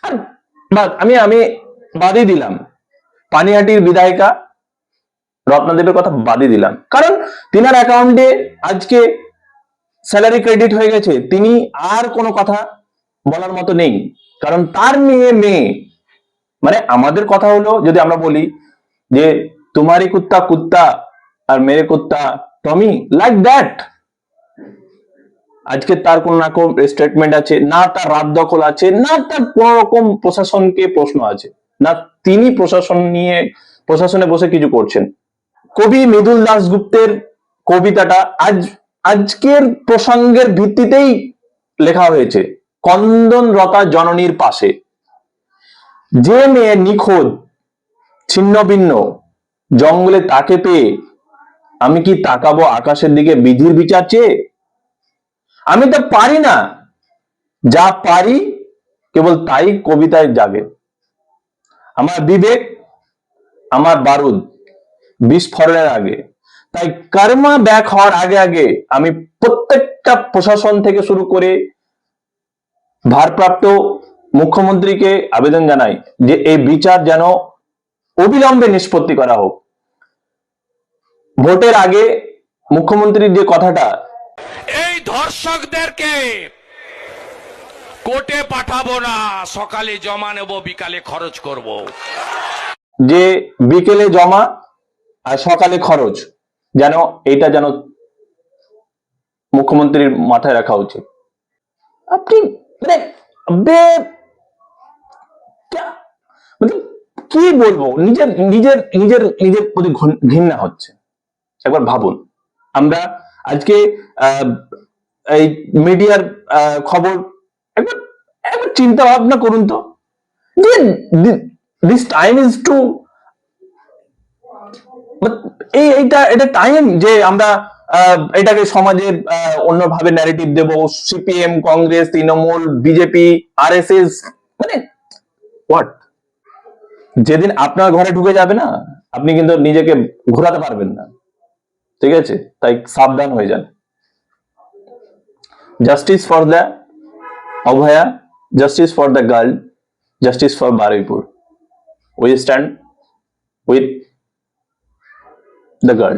আর আমি আমি বাদই দিলাম, পানিহাটির বিধায়িকা রত্নাদেবের কথা বাদই দিলাম, কারণ তিনার অ্যাকাউন্টে আজকে স্যালারি ক্রেডিট হয়ে গেছে, তিনি আর কোনো কথা বলার মতো নেই, কারণ তার মেয়ে মানে আমাদের কথা হলো, যদি আমরা বলি যে তোমারই কুত্তা কুত্তা আর মেরে কুত্তা টমি, লাইক দ্যাট। আজকে তার কোন না কোন স্টেটমেন্ট আছে, না তার রাত দখল আছে, না তার কোন রকম প্রশাসনকে প্রশ্ন আছে, না তিনি প্রশাসনে বসে কিছু করছেন। কবি মৃদুল দাশগুপ্তের কবিতাটা আজকের প্রসঙ্গের ভিত্তিতেই লেখা হয়েছে, কন্দনরতা জননীর পাশে। যে মেয়ে নিখোঁজ ছিন্ন ভিন্ন জঙ্গলে, তাকে পেয়ে আমি কি তাকাবো আকাশের দিকে বিধির বিচার চেয়ে? আমি তো পারি না, যা পারি কেবল তাই কবিতায় জাগে। আমার বিবেক আমার বারুদ বিস্ফোরণের আগে, তাই কর্মা ব্যাক হওয়ার আগে আগে আমি প্রত্যেকটা প্রশাসন থেকে শুরু করে ভারপ্রাপ্ত মুখ্যমন্ত্রীকে আবেদন জানাই যে এই বিচার যেন অবিলম্বে নিষ্পত্তি করা হোক। ভোটের আগে মুখ্যমন্ত্রীর যে কথাটা, এই ধর্ষকদেরকে কোর্টে পাঠাবো না, সকালে জমা নেব, বিকালে খরচ করব, যে বিকেলে জমা আর সকালে খরচ, যেন এইটা যেন মুখ্যমন্ত্রীর মাথায় রাখা উচিত। আপনি কি বলবো, নিজের নিজের নিজের নিজের প্রতি ঘৃণা হচ্ছে। একবার ভাবুন, আমরা আজকে এই মিডিয়ার খবর একবার একবার চিন্তা ভাবনা করুন তো, যে দিস টাইম ইজ টু, এটা টাইম যে আমরা এটাকে সমাজের অন্যভাবে ন্যারেটিভ দেব, CPM, Congress, Trinamool, BJP, RSS, মানে হোয়াট? যেদিন আপনার ঘরে ঢুকে যাবে না, আপনি কিন্তু নিজেকে ঘোরাতে পারবেন না, ঠিক আছে? তাই সাবধান হয়ে যান। Justice for the Abhaya, justice for the girl, justice for Baruipur. We stand with the girl.